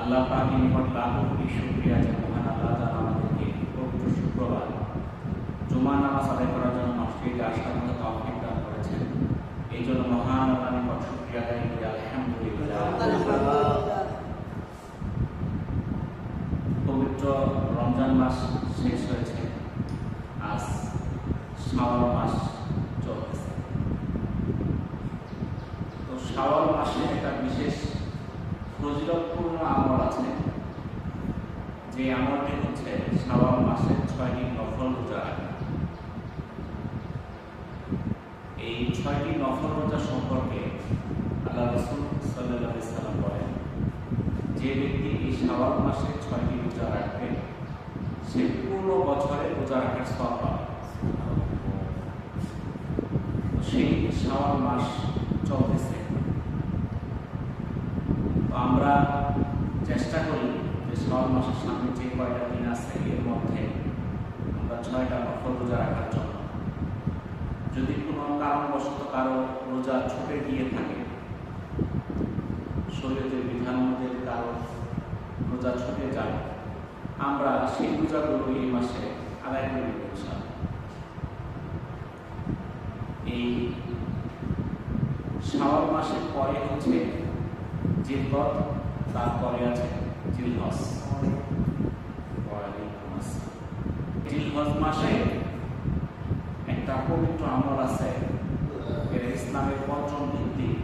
আল্লাহ পাকের নিকট লাখো কোটি শুকরিয়া যে মহান আল্লাহ তাআলা আমাদেরকে পবিত্র শুক্রবার জুমার নামাজ আদায় করার জন্য মসজিদে আসার মতো তৌফিক দান করেছেন। এই জন্য মহান আল্লাহর নিকট শুকরিয়া আদায় করি আলহামদুলিল্লাহ। পবিত্র রমজান মাস শেষ হয়েছে, আজ শাওয়াল মাস চলতেছে। তো শাওয়াল মাসে একটা বিশেষ ফজিলতপূর্ণ আমল আছে, যে আমলটি হচ্ছে শাওয়াল মাসে ৬টি নফল রোজা রাখা। এই ৬টি নফল রোজা সম্পর্কে আল্লাহ রাসূল সাল্লাল্লাহু আলাইহি সাল্লাম বলেন, যে ব্যক্তি এই শাওয়াল মাসে ৬টি রোজা রাখবে সে পুরো বছরে রোজা রাখার সওয়াব পাবে। সেই শাওয়াল মাস চলতেছে, তো আমরা চেষ্টা করি যে শাওয়াল মাসের সামনে যে কয়টা দিন আছে এর মধ্যে আমরা ৬টা নফল রোজা রাখার জন্য, যদি কোনো কারণবশত কারো রোজা ছুটে গিয়ে থাকে, শরীয়তের বিধান অনুযায়ী কারো রোজা ছুটে যায়, আমরা সেই রোজাগুলো এই মাসে আদায় করে নেব ইনশাআল্লাহ। এই শাওয়াল মাসের পরে হচ্ছে জিলহজ, তারপরে আছে জিলহজ। জিলহজ মাসে একটা পবিত্র আমল আছে, এটা ইসলামের পঞ্চম ভিত্তিক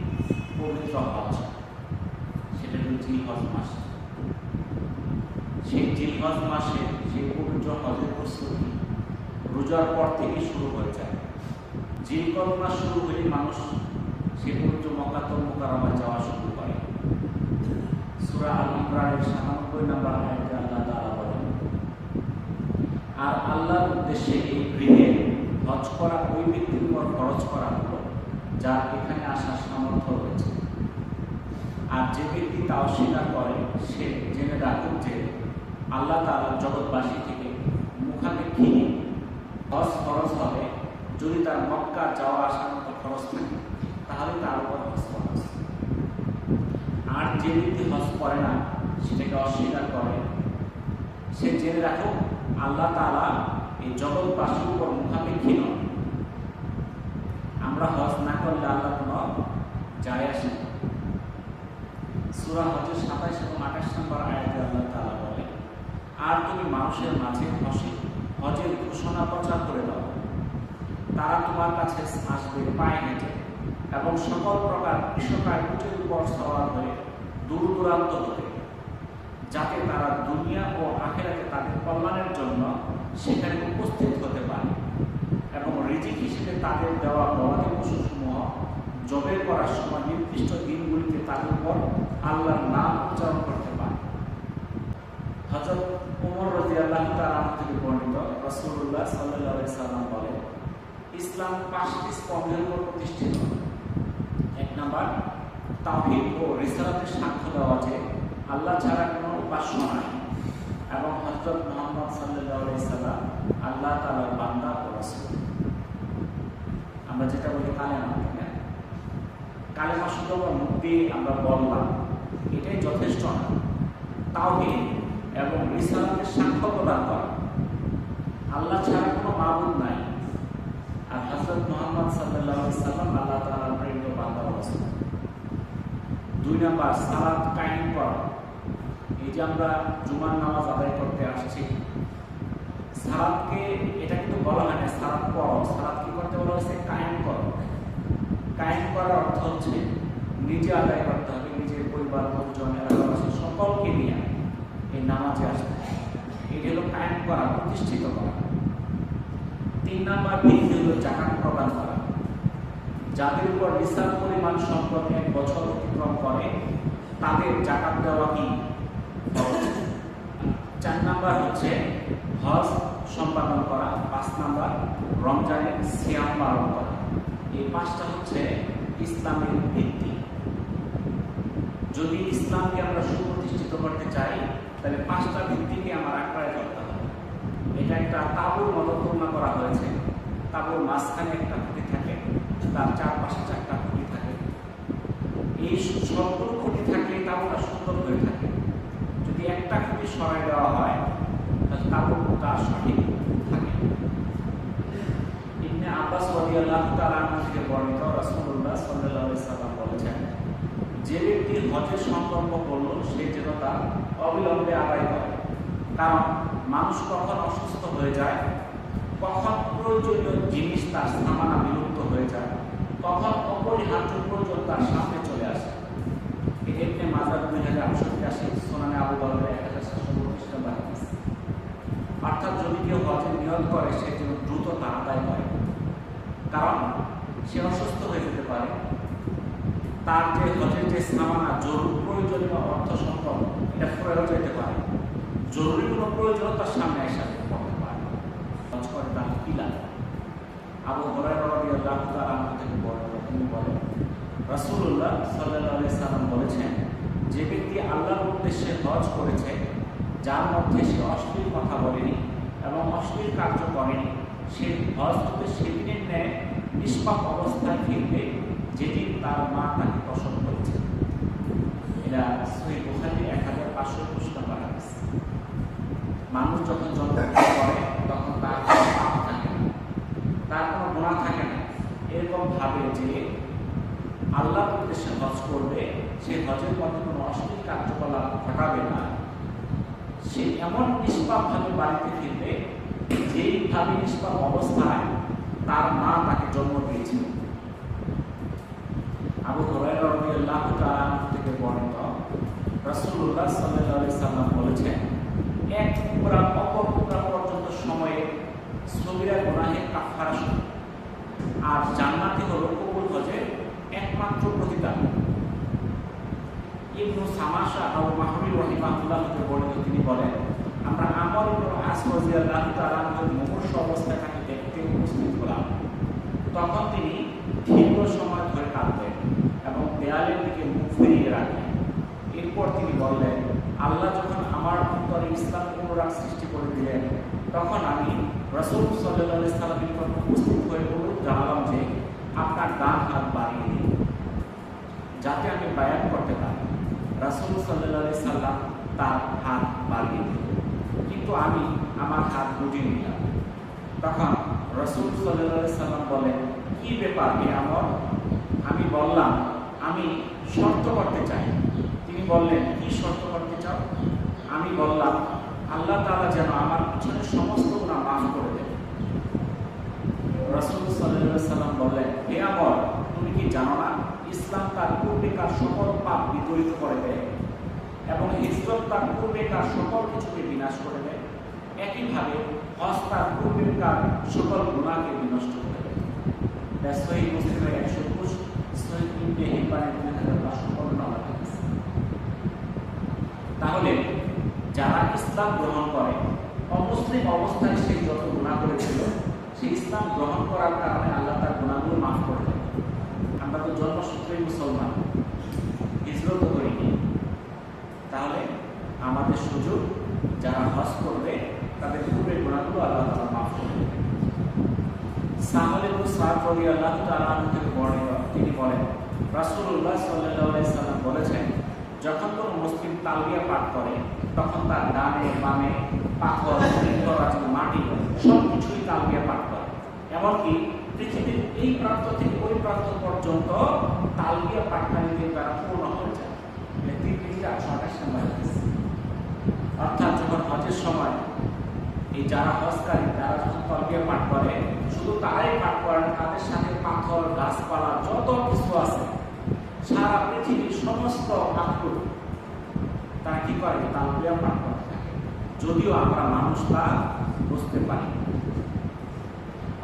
পবিত্র হজ, সেটা হল জিলহজ মাস। সেই জিলহজ মাসে সেই পবিত্র হজের প্রস্তুতি রোজার পর থেকে শুরু হয়ে যায়। জিলহজ মাস শুরু হলে মানুষ সে পবিত্র মক্কাতুল মুকাররমায় যাওয়া শুরু করে। সূরা আল ইমরানের ৯৭ নম্বর আয়াতে আল্লাহ তাআলা বলেন, আর আল্লাহর উদ্দেশ্যে এই গৃহে হজ করা ওই ব্যক্তির উপর খরচ করা হলো যার এখানে আসার সামর্থ্য রয়েছে। আর যে ব্যক্তি তা অস্বীকার করে সে জেনে রাখুক যে আল্লাহ তাআলা জগৎবাসী থেকে মুখাপেক্ষী হজ খরচ হবে। যদি তার মক্কা যাওয়া আসার মতো খরচ থাকে তাহলে তার উপর হজ খরচ। আর যে ব্যক্তি হজ করে না, সেটাকে অস্বীকার করে, সে জেনে রাখো আল্লাহ তাআলা এই জগৎবাসীর উপর মুখাপেক্ষী নয়। আমরা হজ না করলে আল্লাহ কোনো যায় আসে না। সূরা হজের ২৭ এবং ২৮ নম্বর আয়াতে আল্লাহ তাআলা বলে, আর তুমি মানুষের মাঝে হজের ঘোষণা প্রচার করে দাও, তারা তোমার কাছে আসবে পায়ে হেঁটে এবং সকল প্রকার কৃষকায় উটের উপর সওয়ার হয়ে দূর দূরান্ত হতে, যাতে তারা দুনিয়া ও আখিরাতে তাদের কল্যাণের জন্য সেখানে উপস্থিত হতে পারে এবং রিজিক হিসেবে তাদের দেওয়া গবাদি পশুসমূহ জবাই করার সময় নির্দিষ্ট দিনগুলিতে তাদের উপর আল্লাহর নাম উচ্চারণ করতে পারে। হযরত ওমর রাদিয়াল্লাহু তাআলা থেকে বর্ণিত, রাসূলুল্লাহ সাল্লাল্লাহু আলাইহি সাল্লাম বলেন, ইসলাম ৫টি স্তম্ভের উপর প্রতিষ্ঠিত। ১ নাম্বার, তাওহীদ ও রিসালাতের সাক্ষ্য দেওয়া যে আল্লাহ ছাড়া কোনো উপাস্য নাই এবং হযরত মুহাম্মদ সাল্লাল্লাহু আলাইহি সাল্লাম আল্লাহ তাআলার বান্দা ও রাসূল। আমরা যেটা বলি কালেমা, কালেমা শুধু আমরা মুখ দিয়ে আমরা বললাম, এটাই যথেষ্ট না। তাওহীদ এবং রিসালাতের সাক্ষ্য প্রদান করা আল্লাহ ছাড়া কোনো মাবুদ নাই আর হযরত মুহাম্মদ সাল্লাল্লাহু আলাইহি সাল্লাম আল্লাহ তাআলার প্রেরিত বান্দা ও রাসূল। ২ নাম্বার, সালাত কায়েম করা। এই যে আমরা জুমার নামাজ আদায় করতে আসছি, সালাতকে এটা কিন্তু বলা হয় না সালাত পড়ো, সালাত কি করতে বলা হয়েছে? কায়েম করো। কায়েম করার অর্থ হচ্ছে নিজে আদায় করতে হবে, নিজের পরিবার লোকজন এলাকাবাসী সকলকে নিয়ে এই নামাজে আসতে হবে। এটি হলো কায়েম করা, প্রতিষ্ঠিত করা। ৩ নাম্বার বিধি হলো যাকাত প্রদান করা। যাদের উপর নিসাব পরিমাণ সম্পদ ১ বছর অতিক্রম করে তাদের যাকাত দেওয়া কি? ৪ নাম্বার হচ্ছে হজ সম্পাদন করা। ৫ নাম্বার রমজানের সিয়াম পালন করা। এই ৫টা হচ্ছে ইসলামের ভিত্তি। যদি ইসলামকে আমরা সুপ্রতিষ্ঠিত করতে চাই তাহলে ৫টা ভিত্তিকে আমার আঁকড়ায় ধরতে হবে। এটা একটা তাঁবুর মতো তুলনা করা হয়েছে। তাঁবুর মাঝখানে একটা খুঁটি থাকে, তার চারপাশে ৪টা খুঁটি থাকে। এই সবগুলো খুঁটি থাকলে তাঁবুটা সুন্দর হয়ে থাকে। একটা খুঁটি সরাই দেওয়া হয় তাহলে তাবুকটা সঠিক থাকে। ইবনে আব্বাস রাদিয়াল্লাহু তাআলা আনহু থেকে বর্ণিত, রাসূলুল্লাহ সাল্লাল্লাহু আলাইহি সাল্লাম বলেছেন, যে ব্যক্তি হজের সংকল্প করল সে যেন তা অবিলম্বে আদায় করে। কারণ মানুষ কখন অসুস্থ হয়ে যায়, কখন প্রয়োজনীয় জিনিস তার সামানা বিলুপ্ত হয়ে যায়, কখন অপরিহার্য প্রয়োজন তার সামনে চলে আসে। ইবনে মাজাহ 2888, সুনানে আবু দাউদ 1732 নম্বর হাদিস। অর্থাৎ যদি কেউ হজের নিয়ত করে সে যেন দ্রুত তা আদায় করে, কারণ সে অসুস্থ হয়ে যেতে পারে। তার যে হজের যে সামানা জরুরি প্রয়োজনীয় অর্থ সম্পদ এটা ফুরাইও যেতে পারে, জরুরি কোনো প্রয়োজনীয়তার সামনে এসে পড়তে পারে। হজ করে তার কি লাগে? আবু হুরায়রা রাদিয়াল্লাহু তাআলা আনহু থেকে বর্ণিত, তিনি বলেন, রাসূলুল্লাহ সাল্লাল্লাহু আলাইহি সাল্লাম বলেছেন, যে ব্যক্তি আল্লাহর উদ্দেশ্যে হজ করেছে, যার মধ্যে সে অশ্লীল কথা বলেনি এবং অশ্লীল কার্য করেনি, সে হজ হতে সেদিনের ন্যায় নিষ্পাপ অবস্থায় ফিরবে যেদিন তার মা তাকে প্রসব করেছে। এটা সহিহ বুখারী 1521 নম্বর হাদিস। মানুষ যখন জন্মগ্রহণ করে তখন তার কোনো পাপ থাকে না, তার কোনো গুনাহ থাকে না। এরকম ভাবে যে আল্লাহর উদ্দেশ্যে হজ করবে, সে হজের মধ্যে কোনো অশ্লীল কার্যকলাপ ঘটাবে না, সে এমন নিষ্পাপভাবে বাড়িতে ফিরবে যেইভাবে নিষ্পাপ অবস্থায় তার মা তাকে জন্ম দিয়েছিল। আবু হুরায়রা রাদিয়াল্লাহু তাআলা আনহু থেকে বর্ণিত, রাসূলুল্লাহ সাল্লাল্লাহু আলাইহি সাল্লাম বলেছেন, এক টুকরা অপর টুকরা পর্যন্ত সময়ে সগীরা গুনাহের কাফারা শুরু, আর জান্নাতি হলো কবুল হজের একমাত্র প্রতিদান। ইবনু সামাশা আল মাহরি রাহিমাহুল্লাহ থেকে বর্ণিত, তিনি বলেন, আমরা আমর ইবনে আস রাদিয়াল্লাহু তাআলা আনহুর মুমূর্ষ অবস্থায় তাকে দেখতে উপস্থিত হলাম। তখন তিনি দীর্ঘ সময় ধরে কাঁদতেন এবং দেয়ালের দিকে মুখ ফিরিয়ে রাখলেন। এরপর তিনি বললেন, আল্লাহ যখন আমার অন্তরে ইসলাম অনুরাগ সৃষ্টি করে দিলেন, তখন আমি রাসূল সাল্লাল্লাহু আলাইহি সাল্লামের নিকট উপস্থিত হয়ে অনুরোধ জানালাম যে আপনার ডান হাত বাড়িয়ে দিন যাতে আমি বায়াত করতে পারি। রাসূল সাল্লাল্লাহু আলাইহি সাল্লাম তার হাত বাড়িয়ে দিলেন, কিন্তু আমি আমার হাত গুটিয়ে নিলাম। তখন রাসূল সাল্লাল্লাহু আলাইহি সাল্লাম বলেন, কি ব্যাপার হে আমর? আমি বললাম, আমি শর্ত করতে চাই। তিনি বললেন, কি শর্ত করতে চাও? আমি বললাম, আল্লাহ তাআলা যেন আমার পিছনের সমস্ত গুনাহ মাফ করে দেন। রাসূল সাল্লাল্লাহু আলাইহি সাল্লাম বললেন, হে আমর, তুমি কি জানো না ইসলাম তার পূর্বেকার সকল পাপ বিদরিত করে দেয় এবং হিজরত তার পূর্বেকার সকল কিছুকে বিনাশ করে দেয়। একইভাবে হজ তার পূর্বেকার সকল গুনাহকে বিনষ্ট করে দেয়। সহিহ মুসলিমের 120, সহিহ ইবনে হিব্বানের 2555 নম্বর হাদিস। তাহলে যারা ইসলাম গ্রহণ করে, অমুসলিম অবস্থায় সে যত গুনাহ করেছিল, সে ইসলাম গ্রহণ করার কারণে আল্লাহ তার গুনাহগুলো মাফ করে দেন। আমরা তো জন্মসূত্রেই মুসলমান, হিজরত করিনি। তাহলে আমাদের সুযোগ, যারা হজ করবে তাদের পূর্বের গুনাহগুলো আল্লাহ তাআলা মাফ করে দেবেন। সাহল ইবনে সাদ রাদিয়াল্লাহু তাআলা আনহু থেকে বর্ণিত, তিনি বলেন, রাসূলুল্লাহ সাল্লাল্লাহু আলাইহি সাল্লাম বলেছেন, যখন কোনো মুসলিম তালবিয়া পাঠ করে তখন তার ডানে বামে পাথর, মাটি সবকিছুই তালবিয়া পাঠ করে। এমনকি পৃথিবীর এই প্রান্ত থেকে ওই প্রান্ত পর্যন্ত তালবিয়া পাঠকারীদের দ্বারা পূর্ণ হয়ে যায়। তিরমিজির 828 নম্বর হাদিস। অর্থাৎ যখন হজের সময় এই যারা হজকারী তারা যখন তালবিয়া পাঠ করে, শুধু তারাই পাঠ করেন, তাদের সাথে পাথর, গাছপালা যত কিছু আছে, সারা পৃথিবীর সমস্ত মাখলুক তারা কি করে? তালবিয়া পাঠ করতে থাকে। যদিও আমরা মানুষ তা বুঝতে পারি।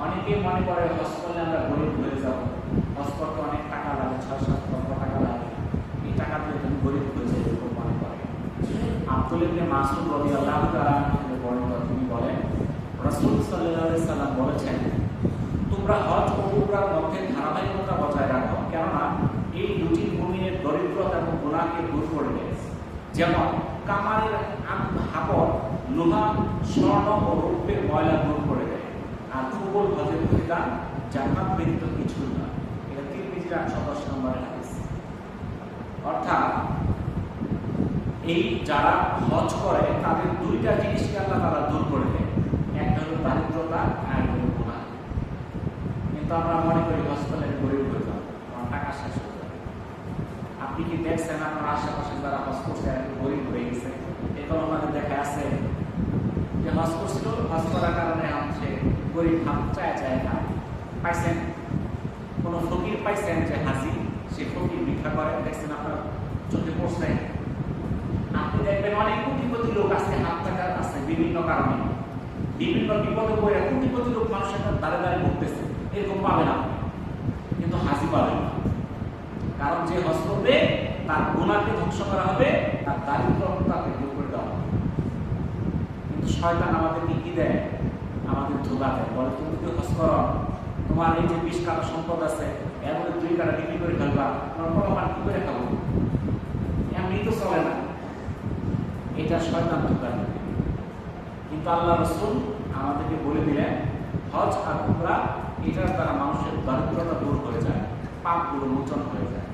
অনেকেই মনে করে হজ করলে আমরা গরিব হয়ে যাব, হজ করতে অনেক টাকা লাগে, 6-7 লক্ষ টাকা লাগে, এই টাকা দিয়ে তুমি গরিব হয়ে যাবে, এরকম মনে করে। আব্দুল ইবনে মাসউদ রাদিয়াল্লাহু তাআলা থেকে বর্ণিত, তিনি বলেন, রাসূল সাল্লাল্লাহু আলাইহি সাল্লাম বলেছেন, তোমরা হজ ও উমরার মধ্যে ধারাবাহিকতা বজায় রাখো, কেননা এই দুটি মুমিনের দরিদ্রতা এবং গুনাহকে দূর করে দেয়। যেমন কামারের হাপড় লোহা, স্বর্ণ ও রৌপ্যের ময়লা দূর করে দেয়, আর কবুল হজের প্রতিদান জান্নাত ব্যতীত কিছুই না। এটা তিরমিজির 810 নম্বরের হাদিস। অর্থাৎ এই যারা হজ করে তাদের দুইটা জিনিসকে আল্লাহ তারা দূর করে দেয়, একটা হলো দারিদ্রতা আর হলো গুনাহ। কিন্তু আমরা মনে করি হজ করলে গরিব হয়ে যাবো, আমার টাকা শেষ হয়ে যাবে। আপনি কি দেখছেন আপনার আশেপাশে যারা হজ করছে একটু গরিব হয়ে গেছে? এখন আমাদের দেখা আছে যে হজ করছিল, হজ করার কারণে হচ্ছে গরিব হাত চায় চায় খায়। পাইছেন কোন ফকির পাইছেন যে হাসি সে ফকির ভিক্ষা করে? দেখছেন আপনার চোখে পড়ছে? আপনি দেখবেন অনেক কোটিপতি লোক আজকে হাত টাকা আছে বিভিন্ন কারণে, বিভিন্ন বিপদে পড়ে কোটিপতি লোক মানুষের দ্বারে দ্বারে ঘুরতেছে, এরকম পাবেন আপনি, কিন্তু হাসি পাবেন না। কারণ যে হজ করবে তার গুনাহকে ধ্বংস করা হবে, তার দারিদ্রতাকে দূর করে দেওয়া হবে। কিন্তু শয়তান আমাদেরকে কি দেয়? আমাদের ধোঁকা দেয়, বলে তুমি যদি হজ করো তোমার এই যে 20 কাঠা সম্পদ আছে এর মধ্যে 2 কাঠা বিক্রি করে ফেলবা, তোমার পরমান কি করে খাবো? এমনি তো চলে না। এটা শয়তান ধোঁকা দেয়। কিন্তু আল্লাহ রাসূল আমাদেরকে বলে দিলেন হজ আর উমরা এটার দ্বারা মানুষের দারিদ্রতা দূর হয়ে যায়, পাপগুলো মোচন হয়ে যায়।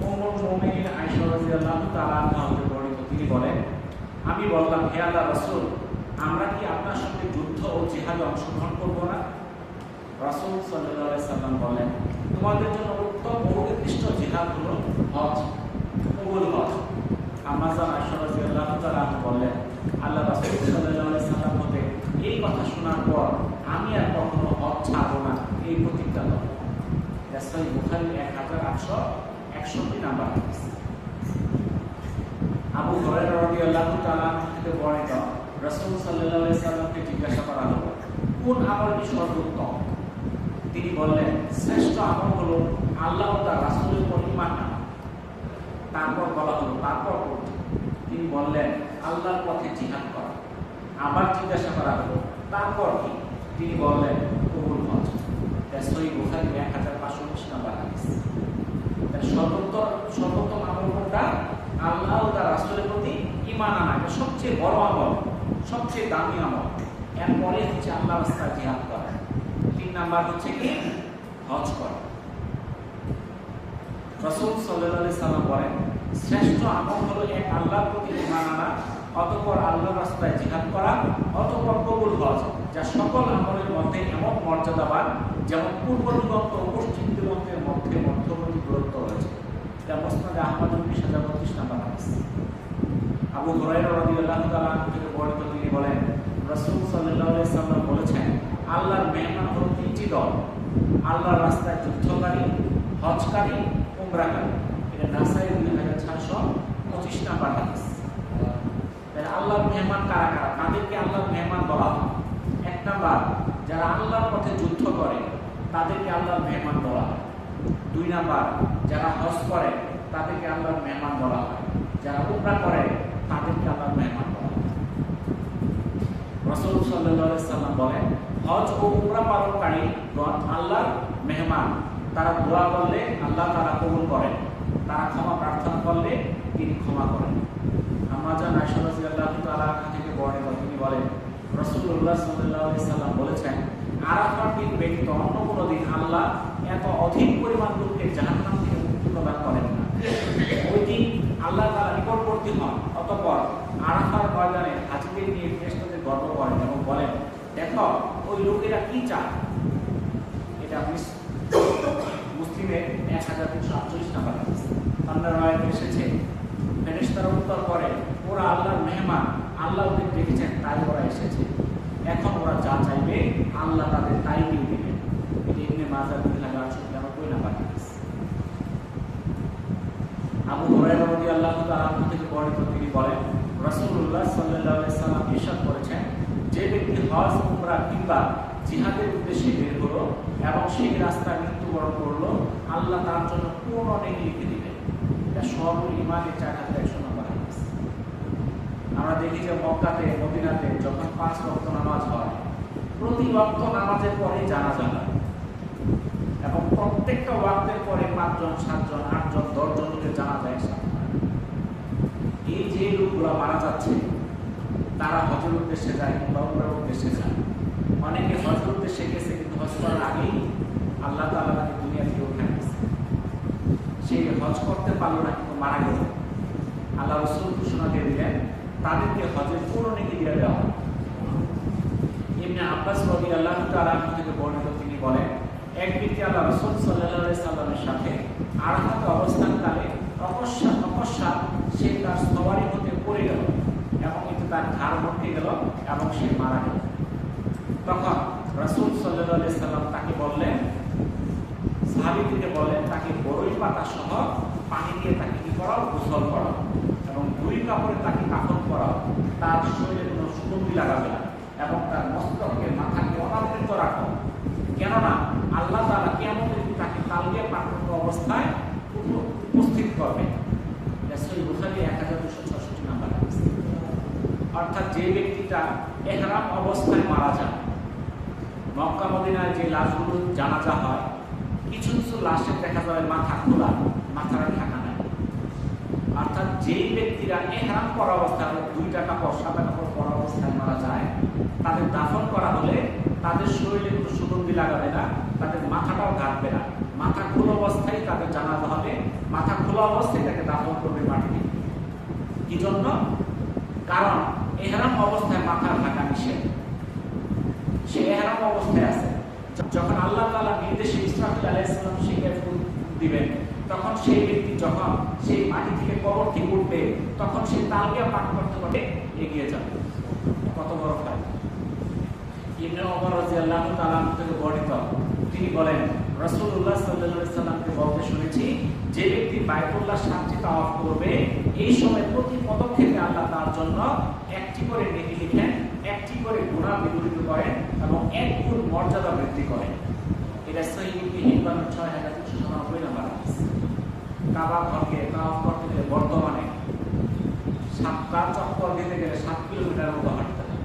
উম্মুল মুমিনিন আয়েশা রাদিয়াল্লাহু তাআলা আনহা হতে বর্ণিত, তিনি বলেন আমি বললাম হে আল্লাহর রাসূল আমরা কি আপনার সঙ্গে যুদ্ধ ও জিহাদে অংশগ্রহণ করব না? রাসূল সাল্লাল্লাহু আলাইহি সাল্লাম বলেন তোমাদের জন্য উত্তম ও উৎকৃষ্ট জিহাদ হলো হজ, কবুল হজ। আম্মা জান আয়েশা রাদিয়াল্লাহু তাআলা আনহা বলেন আল্লাহ রাসূল সাল্লাল্লাহু আলাইহি সাল্লাম হতে এই কথা শোনার পর আমি আর কখনো হজ ছাড়বো না এই প্রতিজ্ঞা করলাম। সহিহ বুখারী 1861 নাম্বার হাদিস। আবু হুরায়রা রাদিয়াল্লাহু তাআলা থেকে বর্ণিত রাসূল সাল্লাল্লাহু আলাইহি সাল্লামকে জিজ্ঞাসা করা হলো কোন আমলটি সর্বোত্তম? তিনি বললেন শ্রেষ্ঠ আমল হলো আল্লাহ ও তার রাসূলের উপর ঈমান আনা। তারপর বলা হলো তারপর কোনটি? তিনি বললেন আল্লাহর পথে জিহাদ করা। আবার জিজ্ঞাসা করা হলো তারপর কি? তিনি বললেন কবুল হজ। সহিহ বুখারী 1519 নাম্বার হাদিস। সর্বোত্তম আমল কোনটা? আল্লাহ ও তার রাসূলের প্রতি ঈমান আনা। এটা সবচেয়ে বড় আমল, সবচেয়ে দামি আমল। এরপরে হচ্ছে আল্লাহর রাস্তায় জিহাদ করা। 3 নাম্বার হচ্ছে কি? হজ করা। রাসূল সাল্লাল্লাহু আলাইহি সাল্লাম বলেন শ্রেষ্ঠ আমল হলো এক আল্লাহর প্রতি ঈমান আনা, অতঃপর আল্লাহর রাস্তায় জিহাদ করা, অতঃপর কবুল হজ, যা সকল আমলের মধ্যে এমন মর্যাদাবান যেমন পূর্ব দিগন্ত ও পশ্চিম দিগন্তের মধ্যে মধ্যবর্তী দূরত্ব রয়েছে। এটা মুসনাদে আহমদ 20032 নাম্বার হাদিস। আবু হুরায়রা রাদিয়াল্লাহু তাআলা থেকে বর্ণিত, তিনি বলেন রাসূল সাল্লাল্লাহু আলাইহি সাল্লাম বলেছেন আল্লাহর মেহমান হলো 3টি দল, আল্লাহর রাস্তায় যুদ্ধকারী, হজকারী, উমরাকারী। এটা নাসাই 2625 নাম্বার হাদিস। তাহলে আল্লাহর মেহমান কারা কারা? তাদেরকে আল্লাহর মেহমান বলা হয়। 1 নাম্বার যারা আল্লাহর পথে যুদ্ধ করে তাদেরকে আল্লাহর মেহমান বলা হয়। 2 নাম্বার যারা হজ করে তাদেরকে আল্লাহর মেহমান বলা হয়। যারা উমরা করে তাদেরকে আল্লাহর মেহমান বলা হয়। রাসূল সাল্লাল্লাহু আলাইহি সাল্লাম বলেন হজ ও উমরা পালনকারীগণ আল্লাহর মেহমান। তারা দোয়া করলে আল্লাহ তাআলা কবুল করেন, তারা ক্ষমা প্রার্থনা করলে তিনি ক্ষমা করেন। আম্মা জান আয়েশা রাদিয়াল্লাহু তাআলা থেকে বর্ণিত, তিনি বলেন রাসূলুল্লাহ সাল্লাল্লাহু আলাইহি সাল্লাম বলেছেন আরাফার দিন ব্যতীত অন্য কোনো দিন আল্লাহ এত অধিক পরিমাণ লোককে জাহান্নাম থেকে মুক্তি প্রদান করেন না। ওই দিন আল্লাহ তাআলা নিকটবর্তী হন, অতঃপর আরাফার ময়দানে হাজীদের নিয়ে ফেরেশতাদের গর্ব করেন এবং বলেন দেখো ওই লোকেরা কি চায়। এটা মুসলিমের 1348 নাম্বার হাদিস। আল্লাহর রায়ে এসেছে ফেরেশতারা উত্তর করে ওরা আল্লাহর মেহমান, আল্লাহ ওদের ডেকেছেন তাই ওরা এসেছে, এখন ওরা যা চাইবে আল্লাহ তাদের তাই দিয়ে দেবেন। এটি ইবনে মাজাহ 2890 নাম্বার হাদিস। আবু হুরায়রা রাদিয়াল্লাহু তাআলা থেকে বর্ণিত, তিনি বলেন রাসূলুল্লাহ সাল্লাল্লাহু আলাইহি সাল্লাম ইরশাদ করেছেন যে ব্যক্তি হজ, উমরা কিংবা জিহাদের উদ্দেশ্যে বের হলো এবং সেই রাস্তায় মৃত্যুবরণ করলো আল্লাহ তার জন্য পূর্ণ নেকি লিখে দিবেন। এটা সবুল ঈমানের 4100 নাম্বার হাদিস। আমরা দেখি যে মক্কাতে, মদিনাতে যখন 5 ওয়াক্ত নামাজ হয় প্রতি ওয়াক্ত নামাজের পরে জানাজা হয় এবং প্রত্যেকটা ওয়াক্তের পরে 5 জন, 7 জন, 8 জন, 10 জন লোকের জানাজা একসাথে হয়। এই যে লোকগুলো মারা যাচ্ছে তারা হজের উদ্দেশ্যে যায় কিংবা উমরার উদ্দেশ্যে যায়। অনেকে হজের উদ্দেশ্যে গেছে কিন্তু হজ করার আগেই আল্লাহ তাআলা তাকে দুনিয়া থেকে উঠায় দিয়েছে। সে হজ করতে পারলো না কিন্তু মারা গেল। আল্লাহ রাসূল আব্বাস রাদিয়াল্লাহু তাআলা থেকে বর্ণিত, তিনি বলেন এক ব্যক্তি আল্লাহ রাসূল সাল্লাল্লাহু আলাইহি সাল্লামের সাথে আরাফাতে অবস্থানকালে অকস্মাৎ সে তার সওয়ারি হতে পড়ে গেল এবং এতে তার ঘাড় ভটকে গেল এবং সে মারা গেল। তখন রাসূল সাল্লাল্লাহু আলাইহি সাল্লাম তাকে বললেন, সাহাবীদেরকে বললেন, তাকে বরই পাতা সহ পানি দিয়ে তাকে কি করাও, গোসল করাও এবং 2 কাপড়ে তাকে কাফন করাও। তার শরীরে কোনো সুগন্ধি লাগাবে না এবং তার মস্তকে মাথাকে অনাবৃত রাখো, কেননা আল্লাহ তাআলা কিয়ামতের দিন তাকে তালবিয়া পাঠ অবস্থায় উপস্থিত করবেন। সহিহ বুখারী 1266 নম্বর হাদিস। অর্থাৎ যে ব্যক্তিটা ইহরাম অবস্থায় মারা যায়, মক্কা মদিনায় যে লাশগুলো জানাজা হয়, কিছু কিছু লাশের দেখা যাবে মাথা খোলা, মাথাটা ঢাকা নাই। অর্থাৎ যেই ব্যক্তিরা ইহরাম করা অবস্থায় 2টা কাপড় সাদা কাপড় পরা অবস্থায় মারা যায়, তাদের দাফন করা হলে তাদের শরীরে কোনো সুগন্ধি লাগাবে না, তাদের মাথাটাও ঢাকবে না, মাথা খোলা অবস্থায় তাদের জানাজা হবে, মাথা খোলা অবস্থায় তাকে দাফন করবে মাটিতে। কি জন্য? কারণ ইহরাম অবস্থায় মাথা ঢাকা নিষেধ। সে ইহরাম অবস্থায় আছে, যখন আল্লাহ তাআলা নির্দেশে ইসরাফিল আলাইহিস সালাম সেকে ফুঁক দিবেন, তখন সেই ব্যক্তি যখন সেই মাটি থেকে কবর থেকে উঠবে, তখন সে তালবিয়া পাঠ করতে করতে এগিয়ে যাবে। কত বড় ফায়দা! ইবনে ওমর রাদিয়াল্লাহু তাআলা থেকে বর্ণিত, তিনি বলেন রাসূলুল্লাহ সাল্লাল্লাহু আলাইহি সাল্লামকে বলতে শুনেছি, যে ব্যক্তি বাইতুল্লাহ সাতটি তাওয়াফ করবে, এই সময় প্রতি পদক্ষেপে আল্লাহ তার জন্য একটি করে নেকি লিখেন, একটি করে গুনাহ বিদূরিত করেন এবং 1 গুণ মর্যাদা বৃদ্ধি করেন। এটা সহিহ ইবনে হিব্বান 6399 নম্বর হাদিস। কাবা ঘরকে তাওয়াফ করতে গেলে বর্তমানে 7টা চক্কর দিতে গেলে 7 কিলোমিটার মতো হাঁটতে হয়।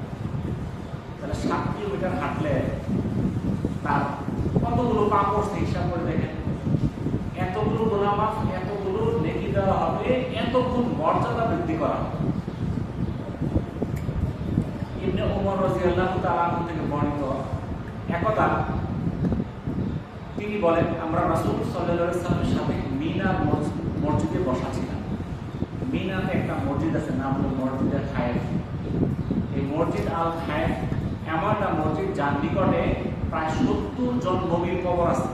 তাহলে 7 কিলোমিটার হাঁটলে তার কতগুলো পা পড়ছে হিসাব করে দেখেন। এতগুলো গুনাহ মাফ, এতগুলো নেকি দেওয়া হবে, এত গুণ মর্যাদা বৃদ্ধি করা হবে। ইবনে ওমর রাদিয়াল্লাহু তাআলা থেকে বর্ণিত, একদা তিনি বলেন, আমরা রাসূল সাল্লাল্লাহু আলাইহি সাল্লামের সাথে মিনার মসজিদে বসা ছিলাম। মিনাতে একটা মসজিদ আছে, নাম হলো মসজিদ আল খায়েফ। এই মসজিদ আল খায়েফ এমন একটা মসজিদ যার নিকটে প্রায় 70 জন নবীর কবর আছে।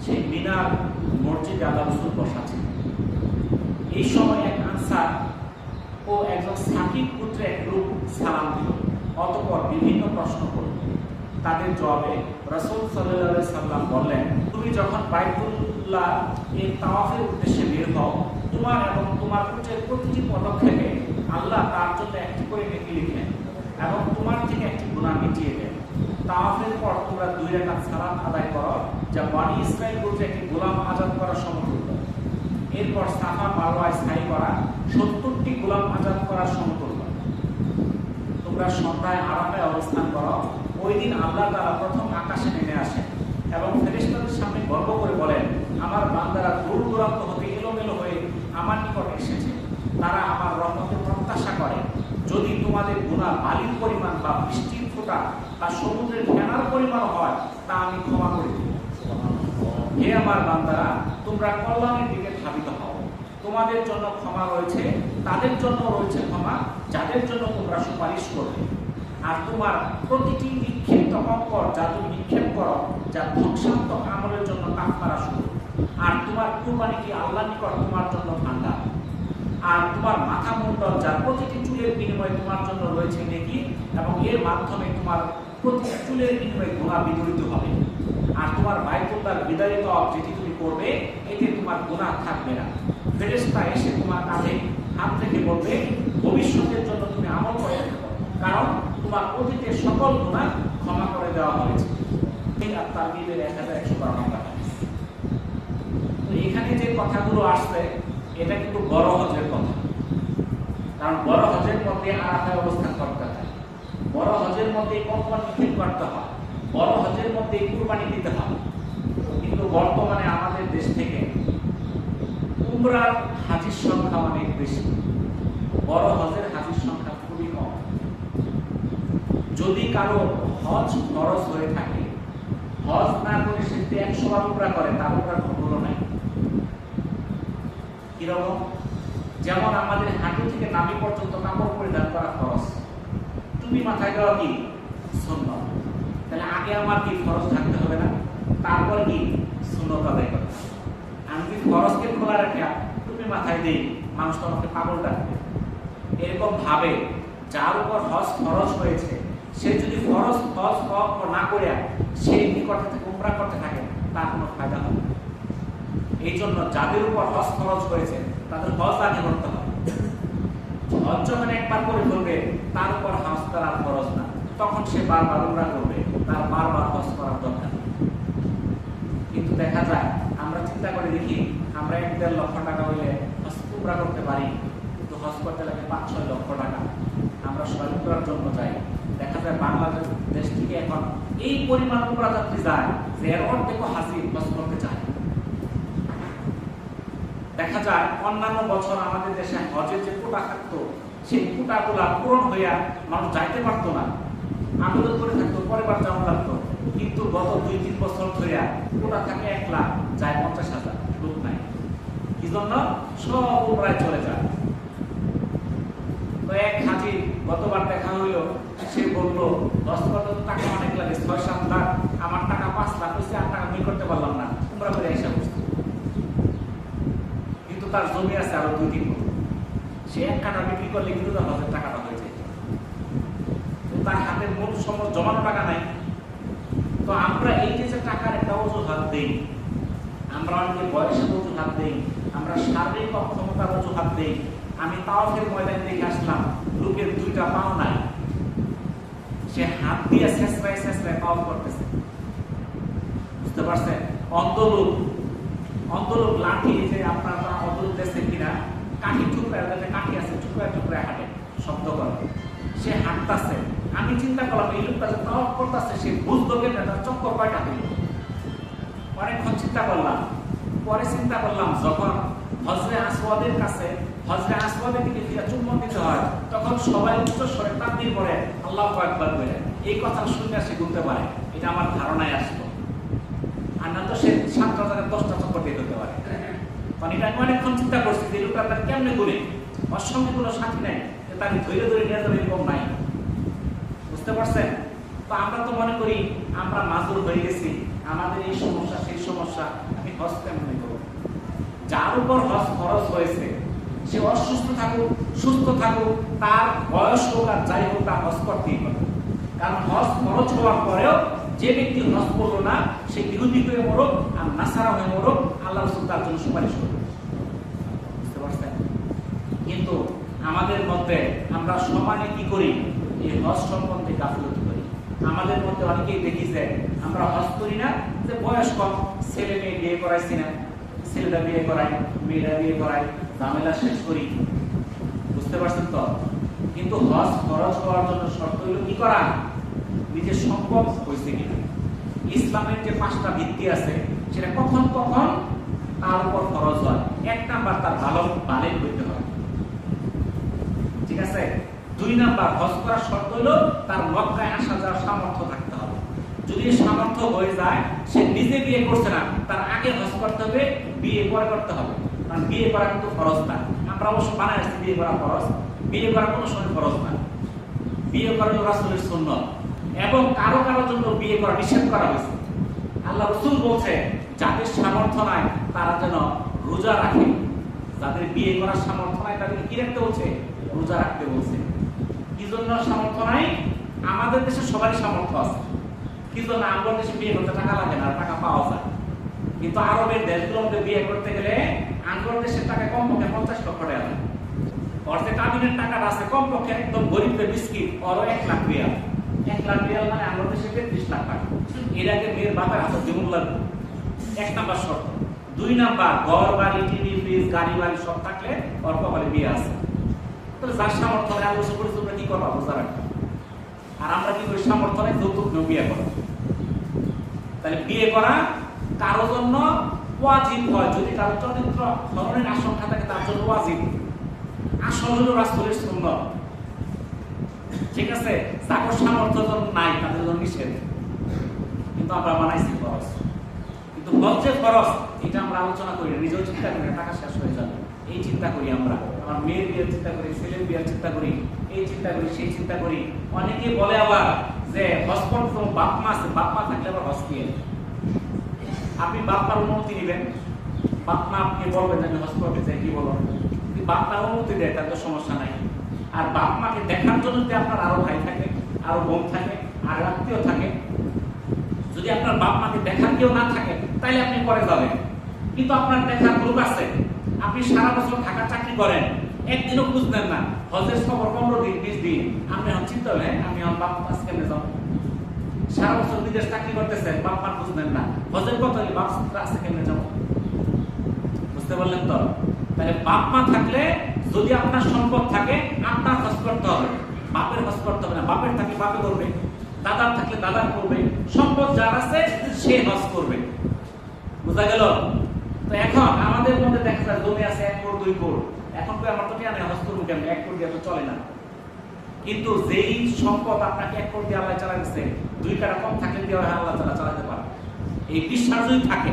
সেই মিনার মসজিদে আল্লাহ রাসূল বসা ছিলেন। এই সময় এক আনসার ও একজন সাকিব পুত্র এক লোক সালাম দিল, অতঃপর বিভিন্ন প্রশ্ন করল। তাদের জবাবে রাসূল সাল্লাল্লাহু আলাইহি সাল্লাম বললেন, তুমি যখন বাইতুল্লাহ এর তাওয়াফের উদ্দেশ্যে বের হও, তোমার এবং তোমার পুত্রের প্রতিটি পদক্ষেপে আল্লাহ তার জন্য একটি করে নেকি লিখেন এবং তোমার থেকে একটি গুনাহ মিটিয়ে দেন। তাওয়াফের পর তোমরা 2 রাকাত সালাত আদায় করো, যা বনী ইসরাঈল গোত্রে একটি গোলাম আজাদ করার সমতুল্য। এরপর সাফা মারওয়ায় সাই করা 70টি গোলাম আজাদ করার সমতুল্য। তোমরা সন্ধ্যায় আরাফায় অবস্থান করো। ওই দিন আল্লাহ তাআলা প্রথম আকাশে নেমে আসেন এবং ফেরেশতাদের সামনে গর্ব করে বলেন, আমার বান্দারা দূর দূরান্ত হতে এলোমেলো হয়ে আমার নিকট এসেছে, তারা আমার রহমতের প্রত্যাশা করে। যদি তোমাদের গুনাহ বালির পরিমাণ বা বৃষ্টির ফোঁটা বা সমুদ্রের ফেনার পরিমাণ হয়, তা আমি ক্ষমা করে দেব। হে আমার বান্দারা, তোমরা কল্যাণের দিকে ধাবিত হও। তোমাদের জন্য ক্ষমা রয়েছে, তাদের জন্য রয়েছে ক্ষমা যাদের জন্য তোমরা সুপারিশ করবে। আর তোমার প্রতিটি নিক্ষিপ্ত অঙ্কর যা তুমি নিক্ষেপ করো, যা ধ্বংসাত্মক আমলের জন্য কাফারা শুরু। আর তোমার কুরবানিটি আল্লাহর নিকট তোমার জন্য ভান্ডার। আর তোমার মাথা মুন্ডল, যার প্রতিটি চুলের বিনিময়ে তোমার জন্য রয়েছে নেকি এবং এর মাধ্যমে তোমার প্রতিটি চুলের বিনিময়ে গুনাহ বিদূরিত হবে। আর তোমার বাইতুল্লাহর বিদায়ী তওয়াফ যেটি তুমি করবে, এতে তোমার গুনাহ থাকবে না। ফেরেশতা এসে তোমার কাঁধে হাত রেখে বলবে, ভবিষ্যতের জন্য তুমি আমল করে থাকো, কারণ তোমার অতীতের সকল গুনাহ ক্ষমা করে দেওয়া হয়েছে। এই আত-তারগীবের 1112 নম্বর হাদিস। তো এখানে যে কথাগুলো আসছে, এটা কিন্তু বড় হজের কথা। কারণ বড় হজের মধ্যে আরাফায় অবস্থান করতে হয়, বড় হজের মধ্যে কোরবানি নিক্ষেপ করতে হয়, বড় হজের মধ্যে কুরবানি দিতে হয়। কিন্তু বর্তমানে আমাদের দেশ থেকে উমরার হাজির সংখ্যা অনেক বেশি, বড় হজের হাজির সংখ্যা খুবই কম। যদি কারো হজ খরচ হয়ে থাকে, হজ না করে সে 100 বার উমরা করে, তার উমরার কোনো নাই। কিরকম? যেমন আমাদের হাঁটু থেকে নাভি পর্যন্ত কাপড় পরিধান করা খরচ, টুপি মাথায় দেওয়া কি সুন্নাত। তাহলে আগে আমার কি ফরজ থাকতে হবে না, তারপর কি সুন্নাত আদায় করতে হবে। আমি যদি ফরজকে খোলা রাখা টুপি মাথায় দিই, মানুষ তো আমাকে পাগল ডাকবে। এরকম ভাবে যার উপর হজ ফরজ হয়েছে সে যদি ফরজ হজ না করে সেই নিকটে থেকে উমরা করতে থাকে, তার কোনো ফায়দা হবে না। এই জন্য যাদের উপর হজ ফরজ হয়েছে তাদের হজ আগে করতে হবে। হজ যখন একবার করে ফেলবে তার উপর হজ করা ফরজ না, তখন সে বারবার উমরা করবে, তার বারবার হজ করার দরকার। কিন্তু দেখা যায় আমরা চিন্তা করে দেখি, আমরা 1-1.5 লক্ষ টাকা হইলে হজ উমরা করতে পারি, কিন্তু হজ করতে লাগে 5-6 লক্ষ টাকা। আমরা সবাই উমরার জন্য যাই, দেখা যায় বাংলাদেশ দেশ থেকে এখন এই পরিমাণ উমরা যাত্রী যায় যে এর অর্ধেকও হাজি হজ করতে চায়। দেখা যায় অন্যান্য বছর আমাদের দেশে হজের যে কোটা থাকতো সেই কোটাগুলা পূরণ হইয়া মানুষ যাইতে পারতো না, আবেদন করে থাকতো, পরের যাওয়া লাগতো। কিন্তু গত 2-3 বছর ধরে কোটা থাকে 1 লাখ, যায় 50,000, লোক নাই। কি জন্য? সব উমরায় চলে যায়। তো এক হাজি গতবার দেখা হইল, সে বললো 10 কত টাকা অনেক লাগে, 6-7 লাখ, আমার টাকা 5 লাখ হয়েছে, আর টাকা মিল করতে পারলাম না, উমরা করে এসে বসছে। কিন্তু তার জমি আছে আরো 2-3 কোটি, সে 1 কাঠা বিক্রি করলে কিন্তু তার হজের টাকাটা হয়ে যায়। তার হাতে মোট জমানো টাকা নাই। তো আমরা এই যে টাকার একটা অজুহাত দেই, আমরা অনেকে বয়সের অজুহাত দেই, আমরা শারীরিক অক্ষমতার অজুহাত দেই। আমি তাওয়াফের ময়দান দেখে আসলাম, লোকের 2টা পাও নাই, সে হাত দিয়ে ছেঁচড়ায় ছেঁচড়ায় তাওয়াফ করতেছে। বুঝতে পারছেন? অন্ধলোক লাঠি, যে আপনার অন্ধলোক দেশে কিনা কাঠি টুকরায়, কাঠি আছে টুকরায় টুকরায় হাঁটে, শব্দ করে, সে হাঁটতেছে। আমি চিন্তা করলাম এই লোকটা যে তাওয়াফ করতেছে সে বুঝলো কেন, তার চক্কর কয়টা হইল। অনেকক্ষণ চিন্তা করলাম, পরে চিন্তা করলাম যখন হজরে আসওয়াদের কাছে, হজরে আসওয়াদের দিকে ফিরে চুম্বন দিতে হয়, তখন সবাই উচ্চ স্বরে তাকবীর করে আল্লাহু আকবার বলে এই কথা শুনে সে গুনতে পারে। এটা আমার ধারণায় আসলো। আর না তো সে 7,000-এর 10টা চক্কর দিয়ে দিতে পারে। কারণ এটা আমি অনেকক্ষণ চিন্তা করছি যে লোকটা তার কেমনে গুনে, ওর সঙ্গে কোনো সাথী নাই, তাকে ধৈর্য ধরে নিয়ে যাবে এরকম নাই। বুঝতে পারছেন? তো আমরা তো মনে করি আমরা মাজুর হয়ে গেছি, আমাদের এই সমস্যা সেই সমস্যা, আমি হজ কেমন করব? যার উপর হজ খরচ হয়েছে সে অসুস্থ থাকুক সুস্থ থাকুক, তার বয়স হোক আর যাই হোক, তার হজ করতেই হবে। কারণ হজ খরচ হওয়ার পরেও যে ব্যক্তি হজ করলো না সে ইহুদি হয়ে মরুক আর নাসারা হয়ে মরুক, আল্লাহ রাসূল তার জন্য সুপারিশ করবে। বুঝতে পারছেন? কিন্তু আমাদের মধ্যে আমরা সমানে কি করি? এই হজ সম্বন্ধে গাফিলতি করি। আমাদের মধ্যে অনেকেই দেখি যে আমরা হজ করি না, যে বয়স কম, ছেলে মেয়ে বিয়ে করাইছি না, ছেলেটা বিয়ে করাই, মেয়েরা বিয়ে করাই, ঝামেলা শেষ করি। বুঝতে পারছেন তো? কিন্তু হজ খরচ হওয়ার জন্য শর্ত হইল কি করা? নিজের সম্পদ হয়েছে কিনা। ইসলামের যে 5টা ভিত্তি আছে সেটা কখন কখন তার উপর খরচ হয়। 1 নাম্বার, তার বালেগ হইতে হয়, ঠিক আছে? 2 নাম্বার, হজ করার শর্ত হলো তার মক্কায় আসা যাওয়ার সামর্থ্য থাকতে হবে। যদি সামর্থ্য হয়ে যায়, সে নিজে বিয়ে করছে না, তার আগে হজ করতে হবে, বিয়ে পরে করতে হবে। কারণ বিয়ে করা কিন্তু ফরজ না। আমরা অবশ্য বানায় আসছি বিয়ে করা ফরজ, বিয়ে করা কোনো সময় ফরজ না। বিয়ে করা রাসূলের সুন্নাত, এবং কারো কারোর জন্য বিয়ে করা নিষেধ করা হয়েছে। আল্লাহ রাসূল বলছে যাদের সামর্থ্য নাই তারা যেন রোজা রাখে। যাদের বিয়ে করার সামর্থ্য নাই তাদেরকে কি রাখতে বলছে? রোজা রাখতে বলছে। কি জন্য সামর্থ্য নাই? আমাদের দেশে সবারই সামর্থ্য আছে, কি জন্য আমাদের দেশে বিয়ে করতে টাকা লাগে না, টাকা পাওয়া যায়। কিন্তু আরবের দেশগুলোতে বিয়ে করতে গেলে আমাদের দেশের টাকা কমপক্ষে 50 লক্ষ টাকা লাগে। অর্থে কাবিনের টাকাটা আছে কমপক্ষে একদম গরিবদের বিস্কিট আরো 1 লাখ রিয়াল। 1 লাখ রিয়াল মানে আমাদের দেশে 33 লাখ টাকা। এর আগে মেয়ের বাবার হাতে জীবন লাগবে। 1 নাম্বার শর্ত। 2 নাম্বার, ঘর বাড়ি টিভি ফ্রিজ গাড়ি বাড়ি সব থাকলে ওর কপালে বিয়ে আছে। তাহলে যার সামর্থ্য নেই আমরা বসে পড়ে কি করবো? রোজা রাখবো। আর আমরা কি করি? সামর্থ্য নেই, যৌতুক নিয়ে বিয়ে করা। তাহলে বিয়ে করা কারোর জন্য ওয়াজিব হয় যদি কারো চরিত্র ধরনের আশঙ্কা থাকে, তার জন্য ওয়াজিব। আসল হলো রাসূলের সুন্নাত, ঠিক আছে? যার সামর্থ্য নাই তাদের জন্য নিষেধ, কিন্তু আমরা বানাইছি ফরজ। কিন্তু হজ্জের ফরজ এটা আমরা আলোচনা করি, নিজেও চিন্তা করি, টাকা শেষ হয়ে যাবে এই চিন্তা করি। আমরা আমার মেয়ের বিয়ের চিন্তা করি, ছেলের বিয়ের চিন্তা করি, এই চিন্তা করি, সেই চিন্তা করি। অনেকে বলে আবার যে হজ করতে বাপ মা আছে, বাপ মা থাকলে আবার হজ দিয়ে আপনি বাপ মার অনুমতি নেবেন, বাপ মা আপনি বলবেন যে আমি হজ করতে চাই, কি বলো, বাপ মা অনুমতি দেয় তার তো সমস্যা নাই। আর বাপ মাকে দেখার জন্য যদি আপনার আরো ভাই থাকে, আরো বোন থাকে, আর আত্মীয় থাকে, যদি আপনার বাপ মাকে দেখার কেউ না থাকে তাহলে আপনি পরে যাবেন। কিন্তু আপনার দেখার গ্রুপ আছে, আপনি সারা বছর ঢাকা চাকরি করেন, একদিনও খুঁজলেন না, হজের খবর 15 দিন 20 দিন, আপনি এখন চিন্তা হলেন আমি আমার বাপ মা কেমনে যাবো। সারা বছর বিদেশ চাকরি করতেছেন, বাপ মা খুঁজলেন না, হজের কথা বাপ আছে কেমনে যাবো। বুঝতে পারলেন তো? তাহলে বাপ মা থাকলে যদি আপনার সম্পদ থাকে আপনার হজ করতে হবে, বাপের হজ করতে হবে না। বাপের থাকলে বাপে করবে, দাদার থাকলে দাদার করবে, সম্পদ যার আছে সে হজ করবে। বুঝা গেল? তো এখন আমাদের মধ্যে দেখা যায় জমি আছে 1 কোটি 2 কোটি, এখন তো আমার তো টিয়া নেই, হজ করবো কেমন, 1 কোটি দিয়ে তো চলে না। কিন্তু যেই সম্পদ আপনাকে 1 কোটি দিয়ে আল্লাহ চালা দিচ্ছে, 2 কাটা কম থাকলে দিয়ে আল্লাহ তাআলা চালাতে পারে। এই বিশ্বাস যদি থাকে,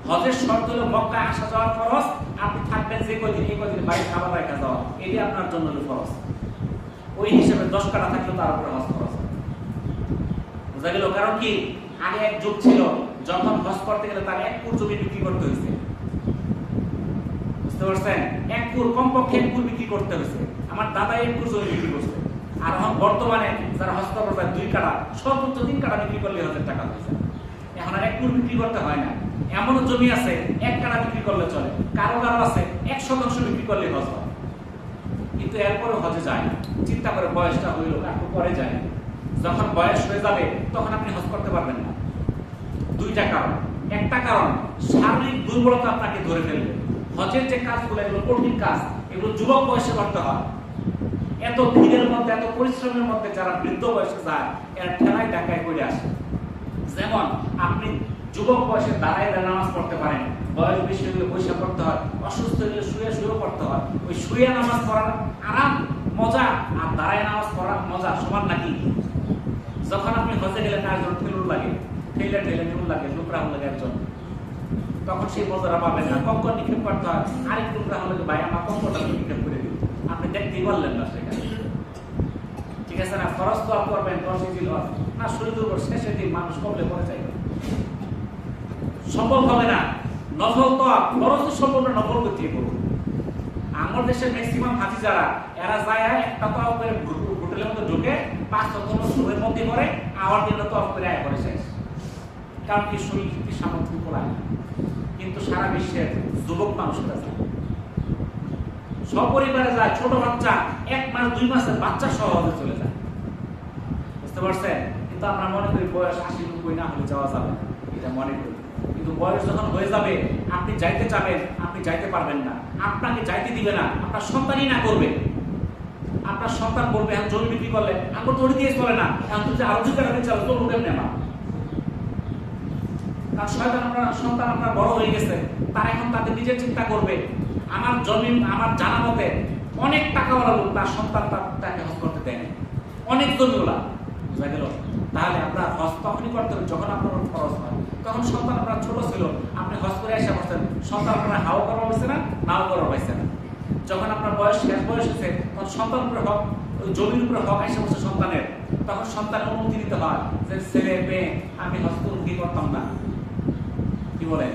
হজের শর্ত হলো মক্কায় আসা যাওয়ার খরচ, আপনি থাকবেন যে কয়দিন, এই কয়দিন বাইরে খাবার রাখা যাওয়া, এটি আপনার জন্য হলো খরচ। ওই হিসেবে 10 কাটা থাকলে তার উপরে হজ খরচ। বুঝা গেল? কারণ কি, আগে এক যুগ ছিল যখন হজ করতে গেলে তার 1 কোটি জমি বিক্রি করতে হয়েছে। বুঝতে পারছেন? 1 কোটি, কমপক্ষে 1 কোটি বিক্রি করতে হয়েছে। আমার দাদা 1 কোটি জমি বিক্রি করছে। আর এখন বর্তমানে যারা হজ করতে যায় 2 কাটা, সর্বোচ্চ 3 কাটা বিক্রি করলে 1000 টাকা হয়েছে। এখন আর 1 কোটি বিক্রি করতে হয় না। এমন জমি আছে 1 কাটা বিক্রি করলে চলে, কারো কারো আছে 1% বিক্রি করলে হজ হয়। কিন্তু এরপরে হজে যায় না, চিন্তা করে বয়সটা হইল, একটু পরে যায়। যখন বয়স হয়ে যাবে তখন আপনি হজ করতে পারবেন না। 2টা কারণ। একটা কারণ, শারীরিক দুর্বলতা আপনাকে ধরে ফেলবে। হজের যে কাজগুলো, এগুলো কঠিন কাজ, এগুলো যুবক বয়সে করতে হয়। এত ভিড়ের মধ্যে, এত পরিশ্রমের মধ্যে যারা বৃদ্ধ বয়সে যায়, এরা ঠেলায় ঢাকায় করে আসে। যেমন আপনি যুবক বয়সে দাঁড়ায় নামাজ পড়তে পারেন, বয়স বেশি হলে বসে পড়তে হয়, অসুস্থ হলে শুয়ে শুয়েও পড়তে হয়। ওই শুয়ে নামাজ পড়ার আরাম মজা আর দাঁড়ায় নামাজ পড়ার মজা সমান নাকি? যখন আপনি হজে গেলেন একজন ঠেলুর লাগে, ঠেলে ঠেলে ঠেলুর লাগে, টুকরা হলে একজন, তখন সেই মজাটা পাবেন না। কঙ্কর নিক্ষেপ করতে হয়, আরেক টুকরা হলে ভাই আমার কঙ্করটা নিক্ষেপ করে দিন, আপনি দেখতেই পারলেন না সেখানে। ঠিক আছে না? ফরজ তো করবেন 10 দিন না, শরীর দুর্বল, শেষের দিন মানুষ কবলে পড়ে যায়, সম্ভব হবে না। নফল তো ফরজ তো সম্ভব না, নফল করতে করবো। আমার দেশের ম্যাক্সিমাম হাজি যারা, এরা যায় একটা তো করে হোটেলের মধ্যে ঢুকে 5 সময়ের মধ্যে করে, আওয়ার দিন তো অফ করে আয় করে শেষ। কারণ কি, শরীর কি সামর্থ্য পড়ায়। কিন্তু সারা বিশ্বের যুবক মানুষরা যায়, সপরিবারে যায়, ছোট বাচ্চা 1 মাস 2 মাসের বাচ্চা সহজে চলে যায়। বুঝতে পারছেন? কিন্তু আমরা মনে করি বয়স 80-90 না হলে যাওয়া যাবে, এটা মনে করি। কিন্তু বয়স যখন হয়ে যাবে, আপনি যাইতে চাবেন, আপনি যাইতে পারবেন না, আপনাকে যাইতে দিবে না, আপনার সন্তানই না করবে। আপনার সন্তান বলবে এখন জমি বিক্রি করলে আমার তো দিয়ে চলে না, এখন তুমি আরো 2 টাকা চালো তো উঠে নেবা। কারণ শয়তান, আপনার সন্তান আপনার বড় হয়ে গেছে, তারা এখন তাদের নিজের চিন্তা করবে। আমার জমি, আমার জানা মতে অনেক টাকাওয়ালা লোক তার সন্তান তাকে হজ করতে দেয়নি, অনেক জমিওয়ালা। বুঝা গেল? তাহলে আপনার হজ তখনই করতে হবে যখন আপনার খরচ হয়। তখন সন্তান আপনার ছোট ছিল, আপনি হজ করে এসে বসছেন, সন্তান আপনার হাও করা হয়েছে না, নাও করা হয়েছে না। যখন আপনার বয়স শেষ বয়স হয়েছে, তখন সন্তান উপরে হক, ওই জমির উপরে হক এসে বসে সন্তানের, তখন সন্তানের অনুমতি দিতে হয় যে ছেলে মেয়ে আমি হজ কি করতাম না। কি বলেন?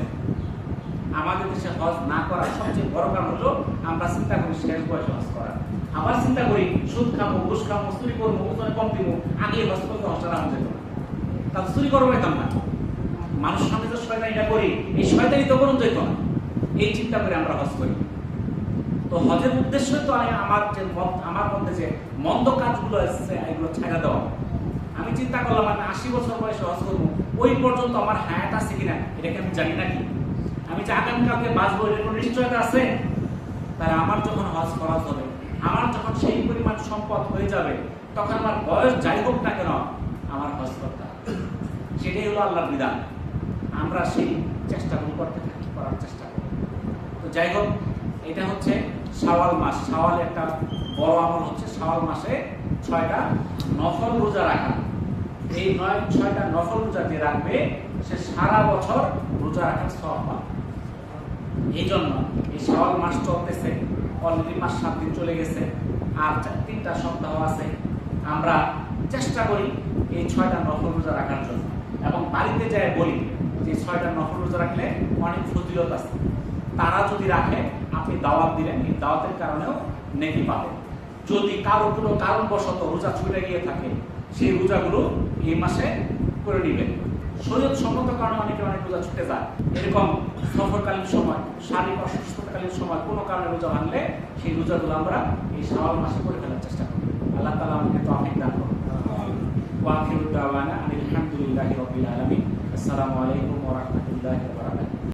আমাদের দেশে হজ না করার সবচেয়ে বড় কারণ হলো আমরা চিন্তা করি শেষ বয়সে হজ করা। আবার চিন্তা করি সুদ খাবো, ঘুষ খাবো, চুরি করবো, ওজনে কম দিব, আগে হজ করতে হজটা নাম যেত না, তাহলে চুরি করবো পাইতাম না। মানুষের সামনে যে শয়তানিটা করি, এই শয়তানি তো করুন যেত না, এই চিন্তা করে আমরা হজ করি। তো হজের উদ্দেশ্য তো আমার মধ্যে যে মন্দ কাজগুলো আছে এগুলো ছেড়ে দেওয়া। আমি চিন্তা করলাম আমি 80 বছর বয়সে হজ করবো, ওই পর্যন্ত আমার হায়াত আছে কিনা এটাকে আমি জানি নাকি, আমি যে আগামীকালকে বাঁচবো এর কোনো নিশ্চয়তা আছে? তাহলে আমার যখন হজ করা হবে, আমার যখন সেই পরিমাণ সম্পদ হয়ে যাবে, তখন আমার বয়স যাই হোক না কেন আমার হজ করতে হবে। সেটাই হলো আল্লাহর বিধান। আমরা সেই চেষ্টাগুলো করতে থাকি, করার চেষ্টা করি। তো যাই হোক, এটা হচ্ছে শাওয়াল মাস। শাওয়াল একটা বড় আমল হচ্ছে শাওয়াল মাসে 6টা নফল রোজা রাখা। এই 6টা নফল রোজা যে রাখবে সে সারা বছর রোজা রাখার সওয়াব পাবে। এই জন্য এই শাওয়াল মাস চলতেছে, অলরেডি 5-7 দিন চলে গেছে, আর 3টা সপ্তাহ আছে। আমরা চেষ্টা করি এই 6টা নফল রোজা রাখার জন্য, এবং বাড়িতে যায় বলি যে 6টা নফল রোজা রাখলে অনেক ফজিলত আছে। তারা যদি রাখে, আপনি দাওয়াত দিলেন, এই দাওয়াতের কারণেও নেকি পাবেন। যদি কারো কোনো কারণবশত রোজা ছুটে গিয়ে থাকে, সেই রোজাগুলো এই মাসে করে নেবেন। শরীয়ত সম্মত কারণে অনেক রোজা ছুটে যায়, এরকম সফরকালীন সময়, শারীরিক অসুস্থতাকালীন সময় কোনো কারণে রোজা ভাঙলে সেই রোজাগুলো আমরা এই শাওয়াল মাসে করে ফেলার চেষ্টা করি। আল্লাহ তাআলা আমাকে তৌফিক দান করুন। ওয়া আখিরু দাওয়ানা আলহামদুলিল্লাহি রাব্বিল আলামিন। আসসালামু আলাইকুম ওয়া রাহমাতুল্লাহি ওয়া বারাকাতুহু।